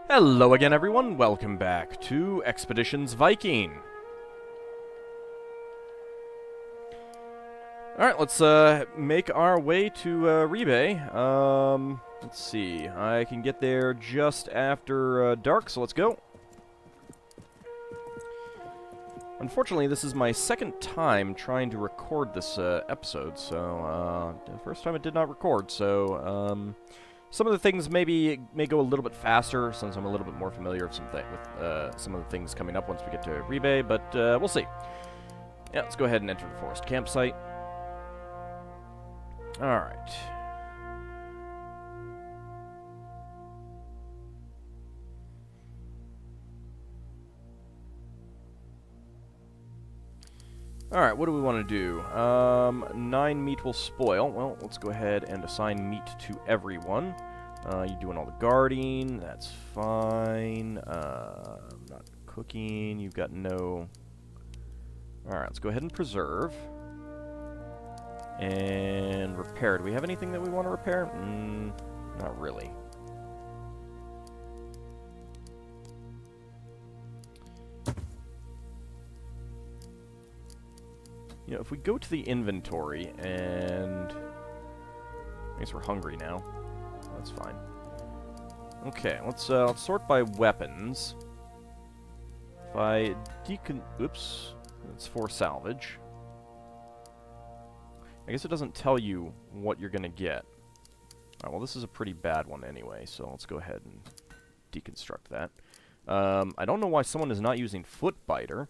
Hello again, everyone. Welcome back to Expeditions Viking. Alright, let's make our way to Rebay. Let's see. I can get there just after dark, so let's go. Unfortunately, this is my second time trying to record this episode, so the first time it did not record, so some of the things may go a little bit faster since I'm a little bit more familiar with some of the things coming up once we get to Rebay, but we'll see. Yeah, let's go ahead and enter the forest campsite. Alright. Alright, what do we want to do? 9 meat will spoil. Well, let's go ahead and assign meat to everyone. You doing all the guarding, that's fine. Not cooking, you've got no... Alright, let's go ahead and preserve. And repair. Do we have anything that we want to repair? Not really. You know, if we go to the inventory and... I guess we're hungry now. That's fine. Okay, let's sort by weapons. If I oops, that's for salvage. I guess it doesn't tell you what you're gonna get. Alright, well this is a pretty bad one anyway, so let's go ahead and deconstruct that. I don't know why someone is not using Footbiter.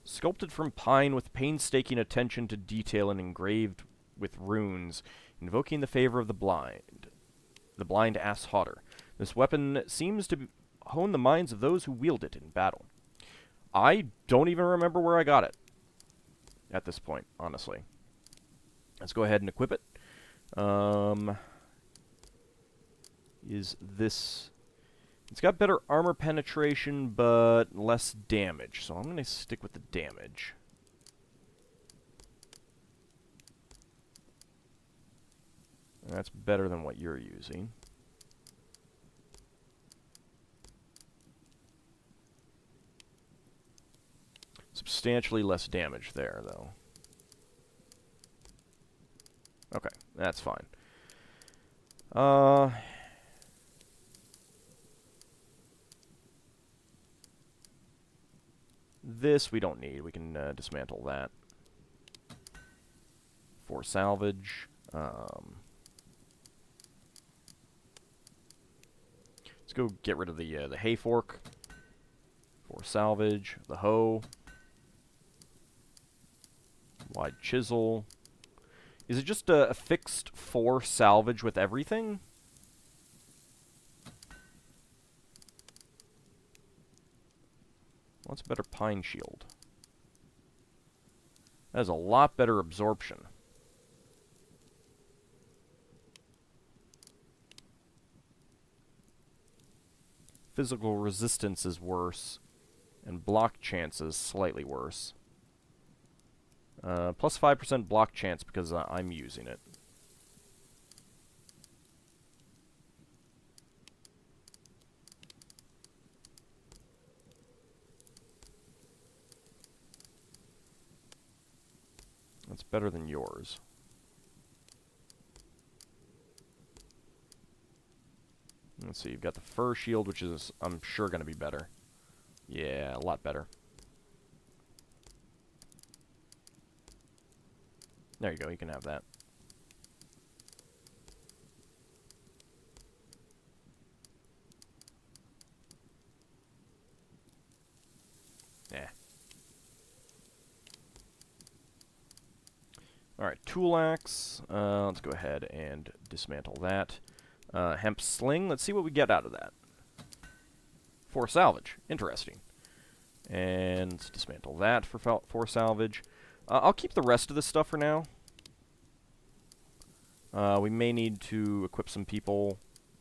Sculpted from pine with painstaking attention to detail and engraved with runes, invoking the favor of the blind ass hotter. This weapon seems to hone the minds of those who wield it in battle. I don't even remember where I got it at this point, honestly. Let's go ahead and equip it. Is this... It's got better armor penetration, but less damage, so I'm going to stick with the damage. That's better than what you're using. Substantially less damage there, though. Okay, that's fine. This we don't need. We can dismantle that. For salvage. Let's go get rid of the hay fork. For salvage. The hoe. Wide chisel. Is it just a fixed 4 salvage with everything? What's a better pine shield? That has a lot better absorption. Physical resistance is worse, and block chance is slightly worse. Plus 5% block chance because I'm using it. That's better than yours. Let's see, you've got the fur shield, which is, I'm sure, going to be better. Yeah, a lot better. There you go, you can have that. Yeah. Alright, tool axe. Let's go ahead and dismantle that. Hemp sling. Let's see what we get out of that. For salvage. Interesting. And let's dismantle that for salvage. I'll keep the rest of this stuff for now. We may need to equip some people,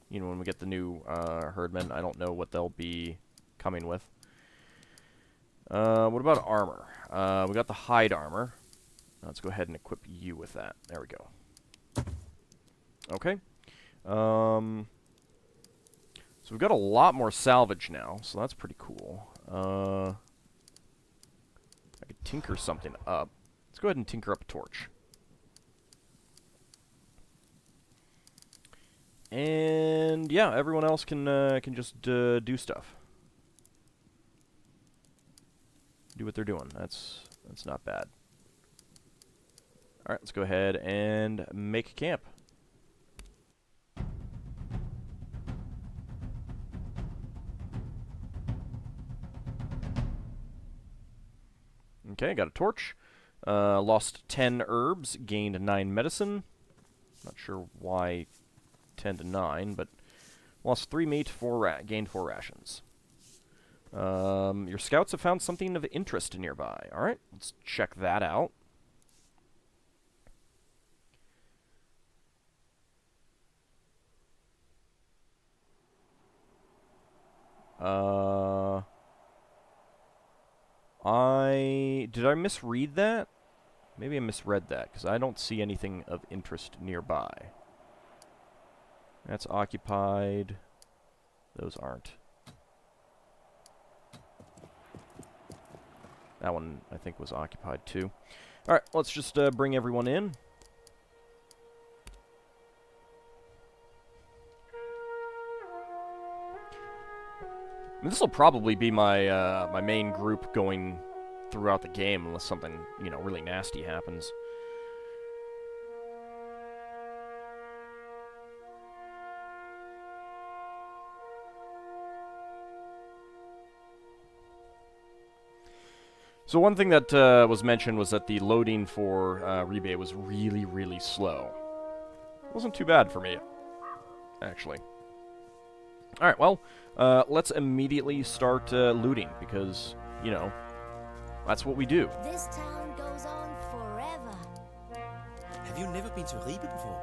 you know, when we get the new herdmen. I don't know what they'll be coming with. What about armor? We got the hide armor. Let's go ahead and equip you with that. There we go. Okay. So we've got a lot more salvage now, so that's pretty cool. I could tinker something up. Let's go ahead and tinker up a torch. And yeah, everyone else can just do stuff. Do what they're doing. That's not bad. All right, let's go ahead and make camp. Okay, got a torch. Lost 10 herbs, gained 9 medicine. Not sure why 10 to 9, but lost 3 meat, gained 4 rations. Your scouts have found something of interest nearby. Alright, let's check that out. Did I misread that? Maybe I misread that, because I don't see anything of interest nearby. That's occupied. Those aren't. That one, I think, was occupied, too. Alright, let's just bring everyone in. This will probably be my my main group going throughout the game, unless something, you know, really nasty happens. So one thing that was mentioned was that the loading for Rebay was really, really slow. It wasn't too bad for me, actually. Alright, well, let's immediately start looting, because, you know, that's what we do. This town goes on forever. Have you never been to Rebay before?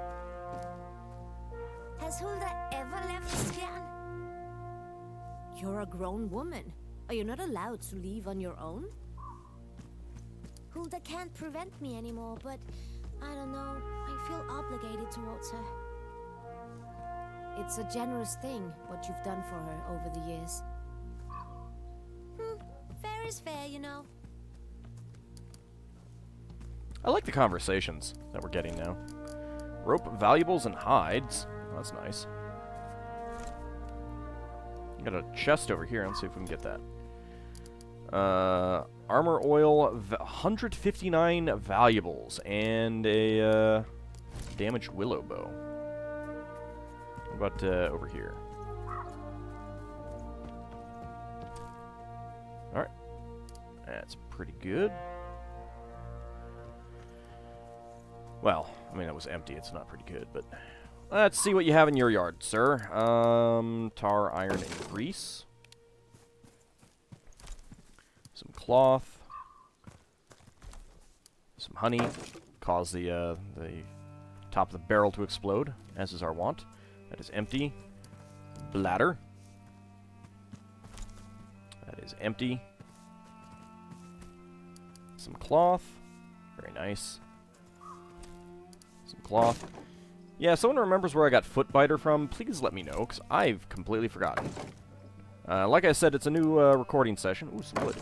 Has Hulda ever left Skjern? You're a grown woman. Are you not allowed to leave on your own? Hulda can't prevent me anymore, but I don't know. I feel obligated towards her. It's a generous thing, what you've done for her over the years. Fair is fair, you know. I like the conversations that we're getting now. Rope, valuables, and hides. Oh, that's nice. Got a chest over here. Let's see if we can get that. Armor oil, 159 valuables, and a damaged willow bow. What about over here? Alright. That's pretty good. Well, I mean, it was empty. It's not pretty good, but... Let's see what you have in your yard, sir. Tar, iron, and grease. Some cloth. Some honey. Cause the top of the barrel to explode, as is our wont. That is empty. Bladder. That is empty. Some cloth. Very nice. Some cloth. Yeah, if someone remembers where I got Footbiter from, please let me know, because I've completely forgotten. Like I said, it's a new recording session. Ooh, some wood.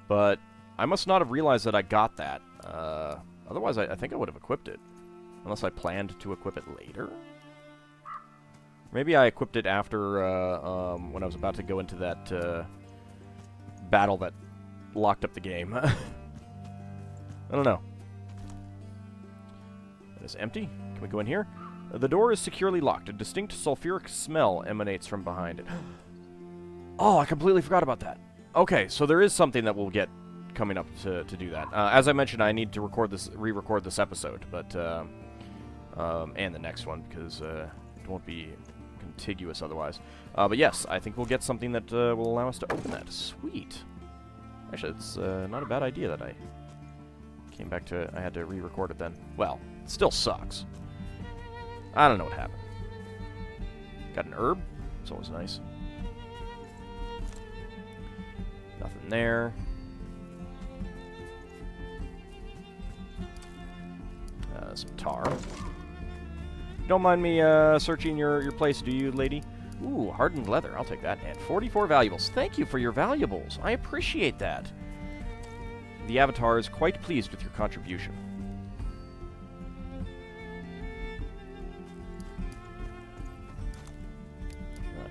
But I must not have realized that I got that. Otherwise, I think I would have equipped it. Unless I planned to equip it later? Maybe I equipped it after, when I was about to go into that, battle that locked up the game. I don't know. That is empty. Can we go in here? The door is securely locked. A distinct sulfuric smell emanates from behind it. Oh, I completely forgot about that. Okay, so there is something that we'll get coming up to do that. As I mentioned, I need to re-record this episode, but, and the next one, because it won't be contiguous otherwise. But yes, I think we'll get something that will allow us to open that. Sweet. Actually, it's not a bad idea that I came back to... I had to re-record it then. Well, it still sucks. I don't know what happened. Got an herb. It's always nice. Nothing there. Some tar. don't mind me searching your place, do you, lady? Ooh, hardened leather. I'll take that. And 44 valuables. Thank you for your valuables. I appreciate that. The Avatar is quite pleased with your contribution.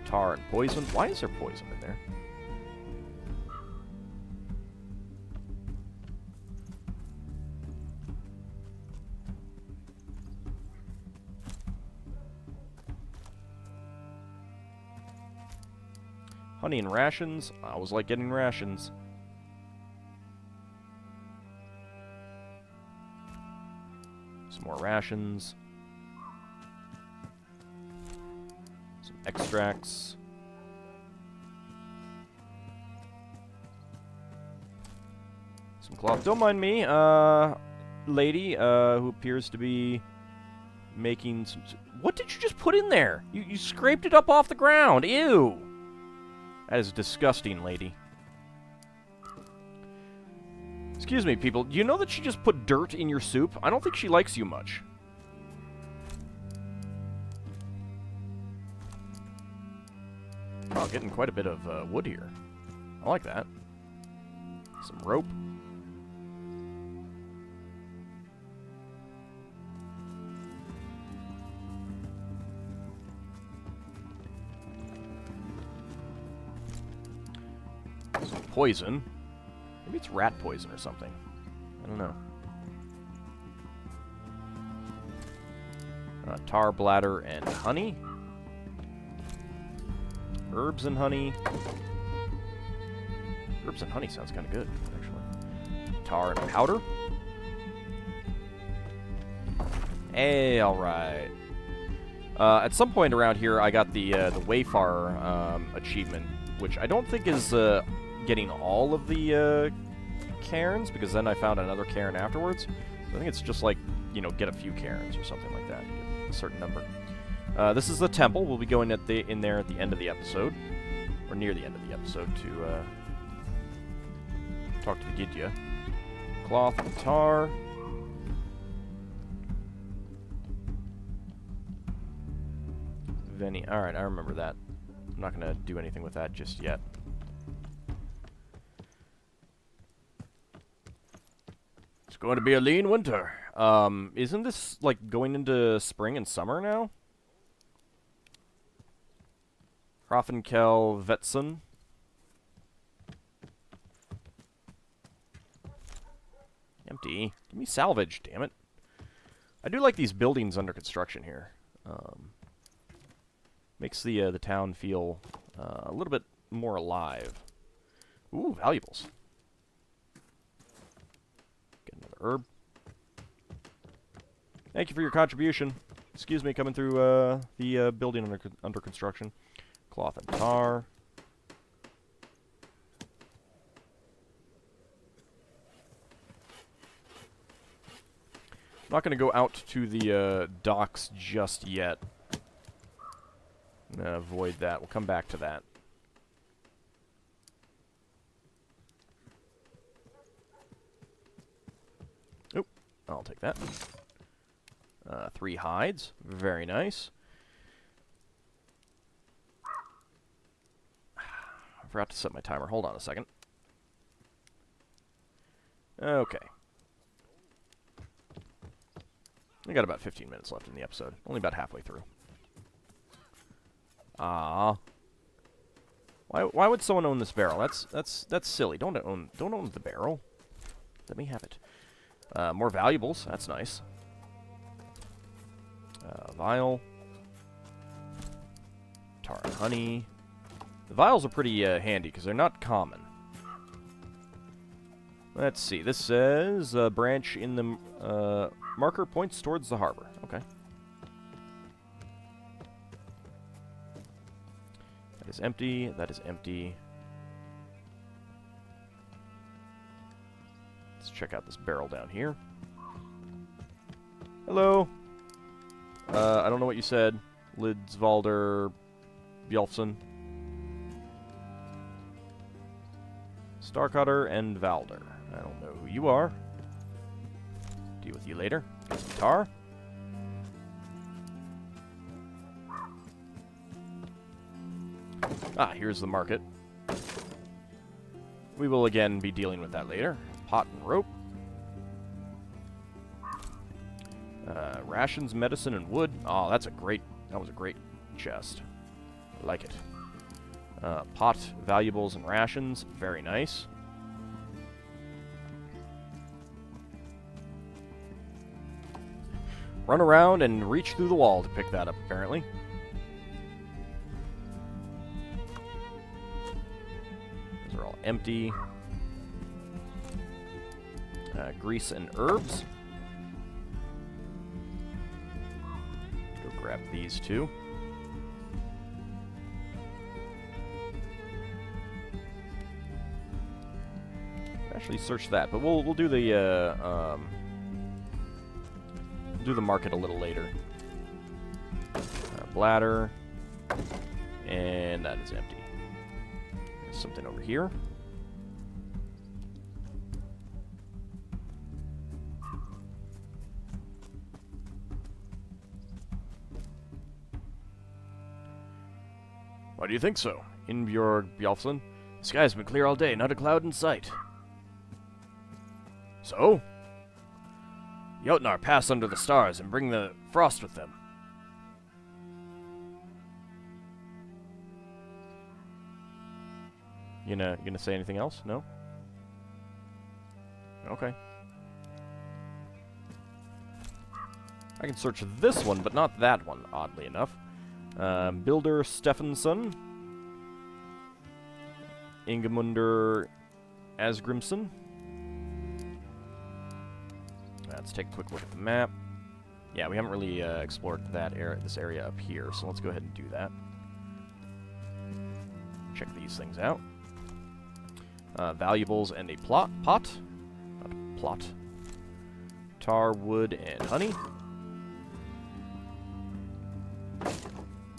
Tar and poison. Why is there poison in there? Honey and rations. I always like getting rations. Some more rations. Some extracts. Some cloth. Don't mind me, lady, who appears to be making some... What did you just put in there? You scraped it up off the ground. Ew! That is disgusting, lady. Excuse me, people. Do you know that she just put dirt in your soup? I don't think she likes you much. Oh, getting quite a bit of wood here. I like that. Some rope. Some poison. Maybe it's rat poison or something. I don't know. Tar, bladder, and honey. Herbs and honey. Herbs and honey sounds kind of good, actually. Tar and powder. Hey, alright. At some point around here, I got the Wayfarer achievement, which I don't think is getting all of the cairns, because then I found another cairn afterwards. So I think it's just like, you know, get a few cairns or something like that. Get a certain number. This is the temple. We'll be going in there at the end of the episode, or near the end of the episode, to talk to the Gidya. Cloth and tar. Veni. Alright, I remember that. I'm not going to do anything with that just yet. It's going to be a lean winter. Isn't this, like, going into spring and summer now? Hrafnkel Vetson. Empty. Give me salvage, damn it. I do like these buildings under construction here. Makes the town feel a little bit more alive. Ooh, valuables. Get another herb. Thank you for your contribution. Excuse me, coming through the building under construction. Cloth and tar. I'm not going to go out to the docks just yet. I'm going to avoid that. We'll come back to that. Oop. I'll take that. 3 hides. Very nice. I forgot to set my timer. Hold on a second. Okay. We got about 15 minutes left in the episode. Only about halfway through. Ah. Why would someone own this barrel? That's silly. Don't own the barrel. Let me have it. More valuables. That's nice. Vial. Tar and honey. The vials are pretty handy because they're not common. Let's see. This says branch in the marker points towards the harbor. Okay. That is empty. That is empty. Let's check out this barrel down here. Hello. I don't know what you said. Lidsvalder Bjolfson. Starcutter and Valder. I don't know who you are. Deal with you later. Get some tar. Ah, here's the market. We will again be dealing with that later. Pot and rope. Rations, medicine, and wood. Oh, that was a great chest. I like it. Pot, valuables, and rations. Very nice. Run around and reach through the wall to pick that up, apparently. Those are all empty. Grease and herbs. Go grab these two. Actually, search that, but we'll do the market a little later. Bladder, and that is empty. There's something over here. Why do you think so? Inbjorg Bjolfsson? The sky's been clear all day, not a cloud in sight. So? Jotnar pass under the stars and bring the frost with them. You gonna say anything else? No? Okay. I can search this one, but not that one, oddly enough. Builder Stephenson. Ingemunder Asgrimson. Let's take a quick look at the map. Yeah, we haven't really explored this area up here, so let's go ahead and do that. Check these things out. Valuables and a pot. Not a plot. Tar, wood, and honey.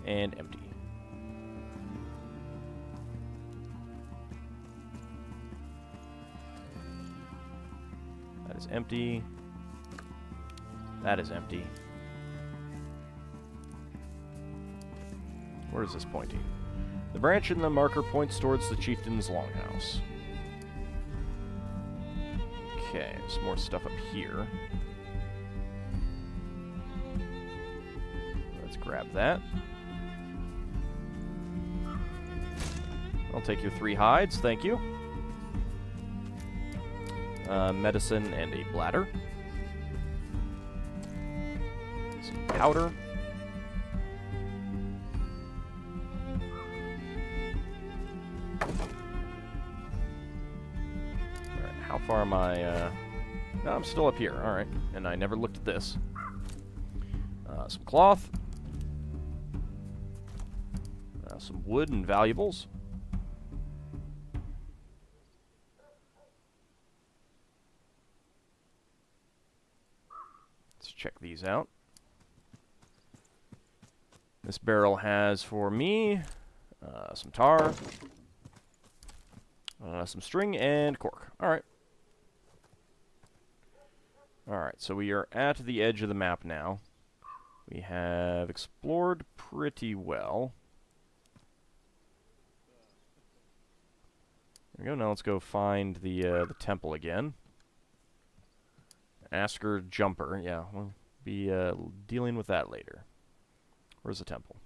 And empty. That is empty. That is empty. Where is this pointing? The branch in the marker points towards the chieftain's longhouse. Okay, some more stuff up here. Let's grab that. I'll take your 3 hides, thank you. Medicine and a bladder. Some powder. Alright, how far am I? No, I'm still up here, alright. And I never looked at this. Some cloth. Some wood and valuables. Check these out. This barrel has for me some tar, some string, and cork. Alright. Alright, so we are at the edge of the map now. We have explored pretty well. There we go. Now let's go find the temple again. Asker Jumper, yeah, we'll be dealing with that later. Where's the temple?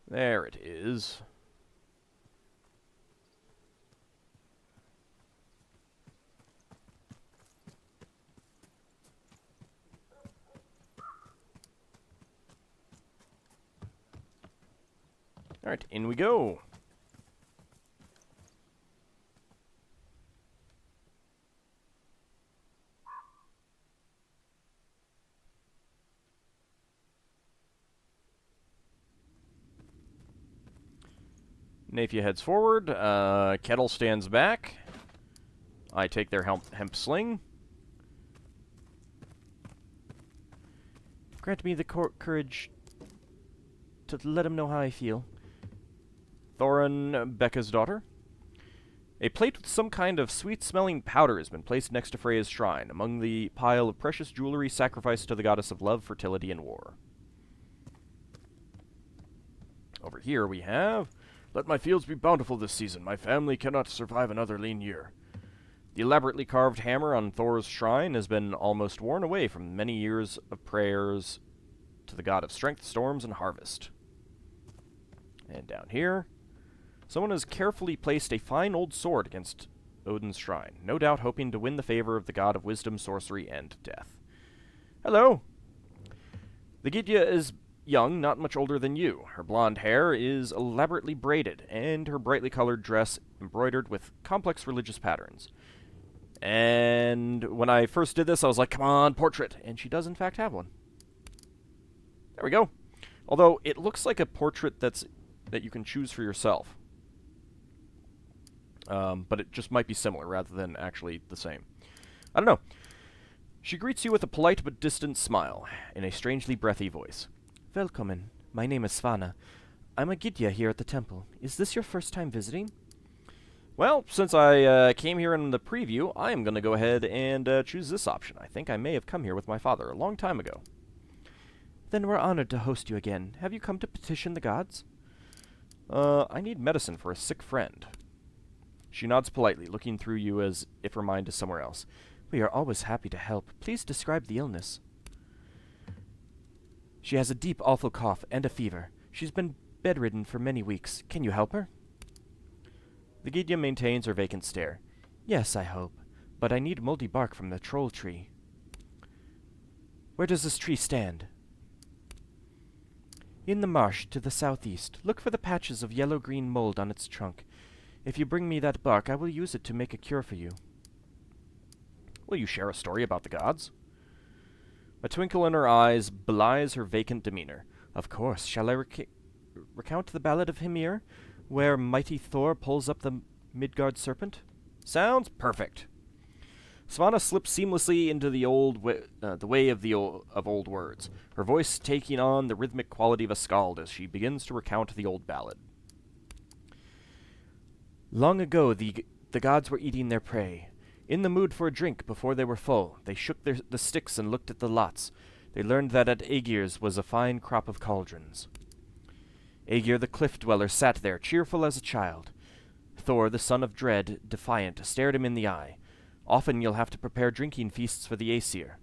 There it is. Alright, in we go. Nafia heads forward. Kettle stands back. I take their hemp sling. Grant me the courage to let him know how I feel. Thorin, Becca's daughter. A plate with some kind of sweet-smelling powder has been placed next to Freya's shrine, among the pile of precious jewelry sacrificed to the goddess of love, fertility, and war. Over here we have, let my fields be bountiful this season. My family cannot survive another lean year. The elaborately carved hammer on Thor's shrine has been almost worn away from many years of prayers to the god of strength, storms, and harvest. And down here, someone has carefully placed a fine old sword against Odin's shrine, no doubt hoping to win the favor of the god of wisdom, sorcery, and death. Hello! The Gidya is young, not much older than you. Her blonde hair is elaborately braided, and her brightly colored dress embroidered with complex religious patterns. And when I first did this, I was like, come on, portrait! And she does in fact have one. There we go. Although, it looks like a portrait that you can choose for yourself. But it just might be similar rather than actually the same. I don't know. She greets you with a polite but distant smile, in a strangely breathy voice. Welcome. My name is Svana. I'm a Gidya here at the temple. Is this your first time visiting? Well, since I came here in the preview, I am going to go ahead and choose this option. I think I may have come here with my father a long time ago. Then we're honored to host you again. Have you come to petition the gods? I need medicine for a sick friend. She nods politely, looking through you as if her mind is somewhere else. We are always happy to help. Please describe the illness. She has a deep, awful cough and a fever. She's been bedridden for many weeks. Can you help her? The Gidya maintains her vacant stare. Yes, I hope. But I need moldy bark from the troll tree. Where does this tree stand? In the marsh to the southeast. Look for the patches of yellow-green mold on its trunk. If you bring me that bark, I will use it to make a cure for you. Will you share a story about the gods? A twinkle in her eyes belies her vacant demeanor. Of course. Shall I recount the ballad of Hymir, where mighty Thor pulls up the Midgard serpent? Sounds perfect. Svana slips seamlessly into the way of old words, her voice taking on the rhythmic quality of a skald as she begins to recount the old ballad. Long ago, the gods were eating their prey. In the mood for a drink before they were full, they shook the sticks and looked at the lots. They learned that at Aegir's was a fine crop of cauldrons. Aegir the cliff-dweller sat there, cheerful as a child. Thor, the son of Dread, defiant, stared him in the eye. Often you'll have to prepare drinking feasts for the Aesir.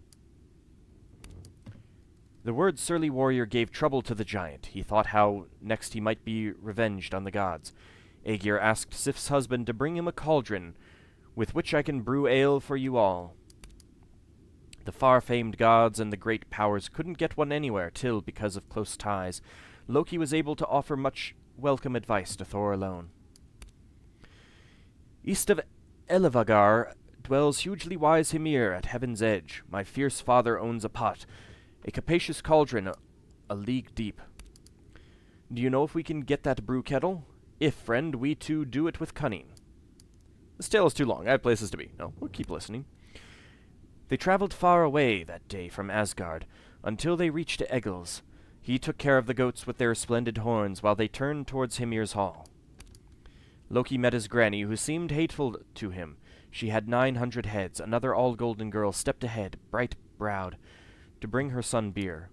The word surly warrior gave trouble to the giant. He thought how next he might be revenged on the gods. Aegir asked Sif's husband to bring him a cauldron, with which I can brew ale for you all. The far-famed gods and the great powers couldn't get one anywhere till, because of close ties, Loki was able to offer much welcome advice to Thor alone. East of Elevagar dwells hugely wise Hymir at heaven's edge. My fierce father owns a pot, a capacious cauldron a league deep. Do you know if we can get that brew kettle? If, friend, we too do it with cunning. This tale is too long. I have places to be. No, we'll keep listening. They traveled far away that day from Asgard, until they reached Egil's. He took care of the goats with their splendid horns, while they turned towards Hymir's hall. Loki met his granny, who seemed hateful to him. She had 900 heads. Another all-golden girl stepped ahead, bright-browed, to bring her son beer.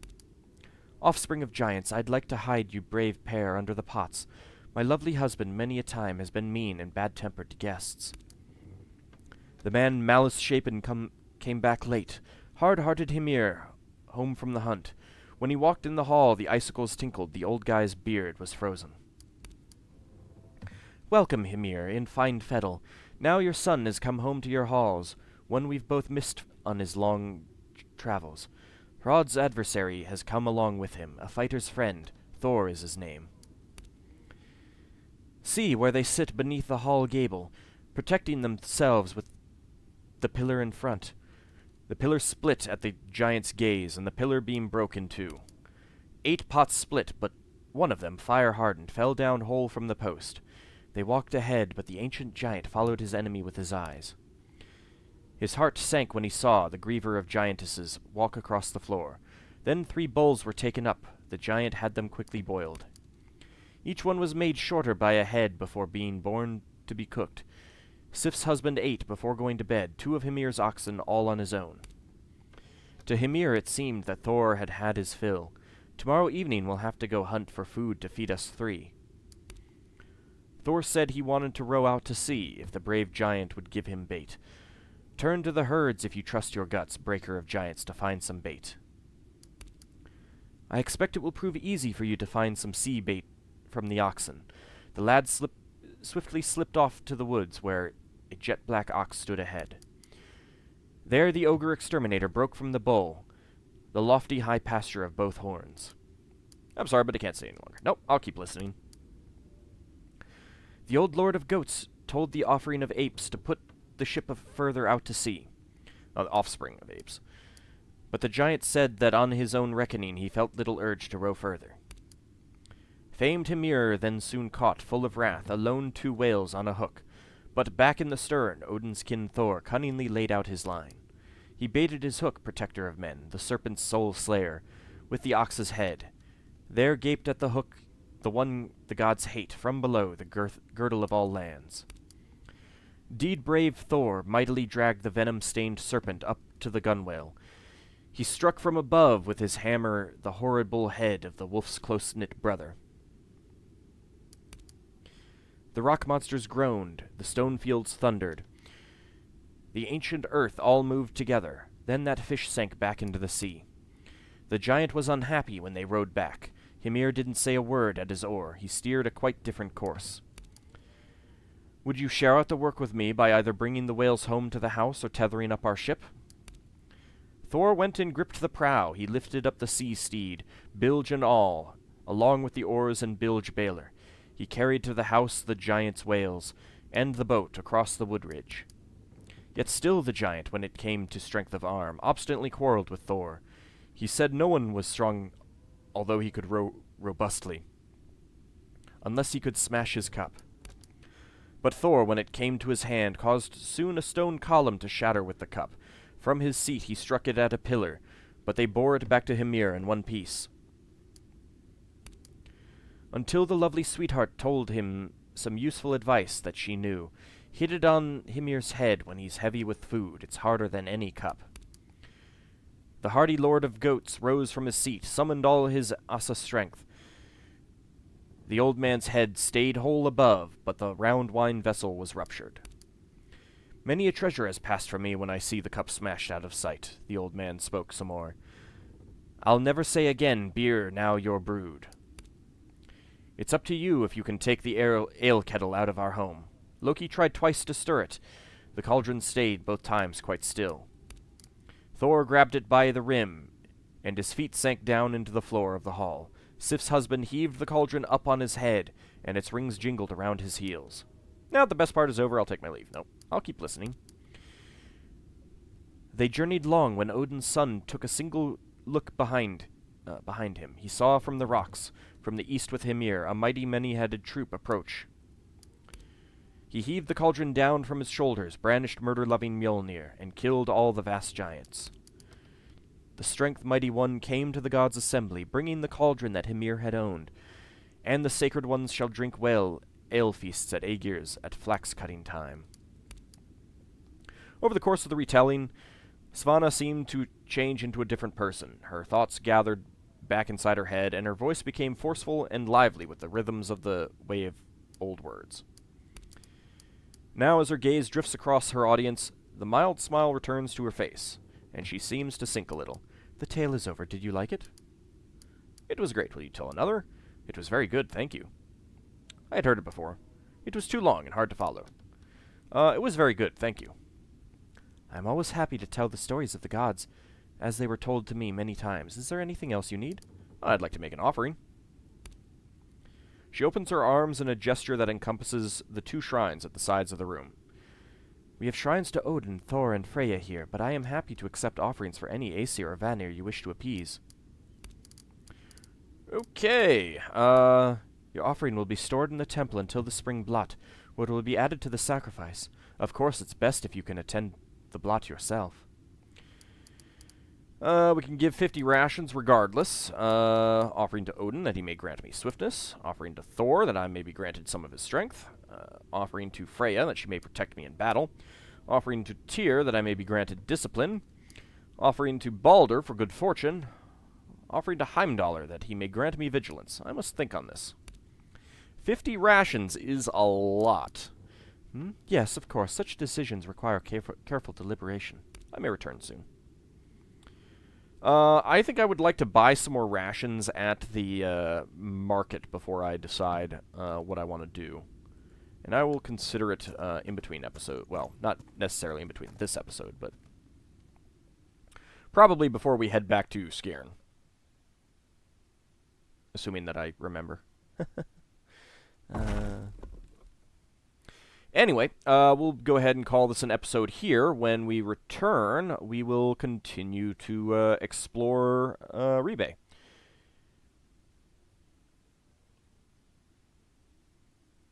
Offspring of giants, I'd like to hide you brave pair under the pots. My lovely husband many a time has been mean and bad-tempered to guests. The man malice-shapen came back late, hard-hearted Hymir, home from the hunt. When he walked in the hall, the icicles tinkled, the old guy's beard was frozen. Welcome, Hymir, in fine fettle. Now your son has come home to your halls, one we've both missed on his long travels. Hrod's adversary has come along with him, a fighter's friend. Thor is his name. See where they sit beneath the hall gable, protecting themselves with the pillar in front. The pillar split at the giant's gaze, and the pillar beam broke in two. 8 pots split, but one of them, fire-hardened, fell down whole from the post. They walked ahead, but the ancient giant followed his enemy with his eyes. His heart sank when he saw the griever of giantesses walk across the floor. Then 3 bowls were taken up. The giant had them quickly boiled. Each one was made shorter by a head before being born to be cooked. Sif's husband ate before going to bed, 2 of Hymir's oxen all on his own. To Hymir it seemed that Thor had had his fill. Tomorrow evening we'll have to go hunt for food to feed us 3. Thor said he wanted to row out to sea if the brave giant would give him bait. Turn to the herds if you trust your guts, breaker of giants, to find some bait. I expect it will prove easy for you to find some sea bait from the oxen. The lad swiftly slipped off to the woods where a jet-black ox stood ahead. There the ogre exterminator broke from the bow, the lofty high pasture of both horns. I'm sorry, but I can't say any longer. Nope, I'll keep listening. The old lord of goats told the offering of apes to put the ship further out to sea. The offspring of apes. But the giant said that on his own reckoning he felt little urge to row further. Famed Hymir then soon caught, full of wrath, alone 2 whales on a hook. But back in the stern, Odin's kin Thor cunningly laid out his line. He baited his hook, protector of men, the serpent's sole slayer, with the ox's head. There gaped at the hook the one the gods hate, from below the girdle of all lands. Deed-brave Thor mightily dragged the venom-stained serpent up to the gunwale. He struck from above with his hammer the horrible head of the wolf's close-knit brother. The rock monsters groaned, the stone fields thundered. The ancient earth all moved together. Then that fish sank back into the sea. The giant was unhappy when they rowed back. Hymir didn't say a word at his oar. He steered a quite different course. Would you share out the work with me by either bringing the whales home to the house or tethering up our ship? Thor went and gripped the prow. He lifted up the sea steed, bilge and all, along with the oars and bilge bailer. He carried to the house the giant's whales, and the boat across the woodridge. Yet still the giant, when it came to strength of arm, obstinately quarreled with Thor. He said no one was strong, although he could row robustly, unless he could smash his cup. But Thor, when it came to his hand, caused soon a stone column to shatter with the cup. From his seat he struck it at a pillar, but they bore it back to Hymir in one piece. Until the lovely sweetheart told him some useful advice that she knew. Hit it on Hymir's head when he's heavy with food. It's harder than any cup. The hardy lord of goats rose from his seat, summoned all his Asa strength. The old man's head stayed whole above, but the round wine vessel was ruptured. Many a treasure has passed from me when I see the cup smashed out of sight. The old man spoke some more. I'll never say again, beer now you're brewed. It's up to you if you can take the ale kettle out of our home. Loki tried twice to stir it. The cauldron stayed both times quite still. Thor grabbed it by the rim, and his feet sank down into the floor of the hall. Sif's husband heaved the cauldron up on his head, and its rings jingled around his heels. Now the best part is over, I'll take my leave. No, I'll keep listening. They journeyed long when Odin's son took a single look behind him. He saw from the rocks, from the east with Hymir, a mighty many-headed troop approach. He heaved the cauldron down from his shoulders, brandished murder-loving Mjolnir, and killed all the vast giants. The strength mighty one came to the gods' assembly, bringing the cauldron that Hymir had owned, and the sacred ones shall drink well ale feasts at Aegir's at flax-cutting time. Over the course of the retelling, Svanna seemed to change into a different person. Her thoughts gathered back inside her head, and her voice became forceful and lively with the rhythms of the way of old words. Now, as her gaze drifts across her audience, the mild smile returns to her face, and she seems to sink a little. The tale is over. Did you like it? It was great. Will you tell another? It was very good, thank you. I had heard it before. It was too long and hard to follow. It was very good, thank you. I am always happy to tell the stories of the gods, as they were told to me many times. Is there anything else you need? I'd like to make an offering. She opens her arms in a gesture that encompasses the 2 shrines at the sides of the room. We have shrines to Odin, Thor, and Freya here, but I am happy to accept offerings for any Aesir or Vanir you wish to appease. Okay, your offering will be stored in the temple until the spring blot, where it will be added to the sacrifice. Of course, it's best if you can attend the blot yourself. We can give 50 rations regardless. Offering to Odin that he may grant me swiftness. Offering to Thor that I may be granted some of his strength. Offering to Freya that she may protect me in battle. Offering to Tyr that I may be granted discipline. Offering to Balder for good fortune. offering to Heimdallr that he may grant me vigilance. I must think on this. 50 rations is a lot. Hmm? Yes, of course. Such decisions require careful deliberation. I may return soon. I think I would like to buy some more rations at the market before I decide what I want to do. And I will consider it in between episode. Well, not necessarily in between this episode, but probably before we head back to Scairn. Assuming that I remember. Anyway, we'll go ahead and call this an episode here. When we return, we will continue to explore Rebay.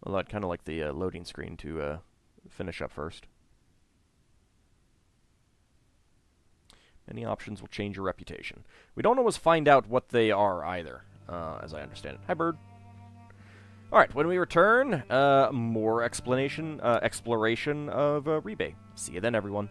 Well, I'd kind of like the loading screen to finish up first. Many options will change your reputation. We don't always find out what they are either, as I understand it. Hi, bird. Alright, when we return, more exploration of Rebay. See you then, everyone.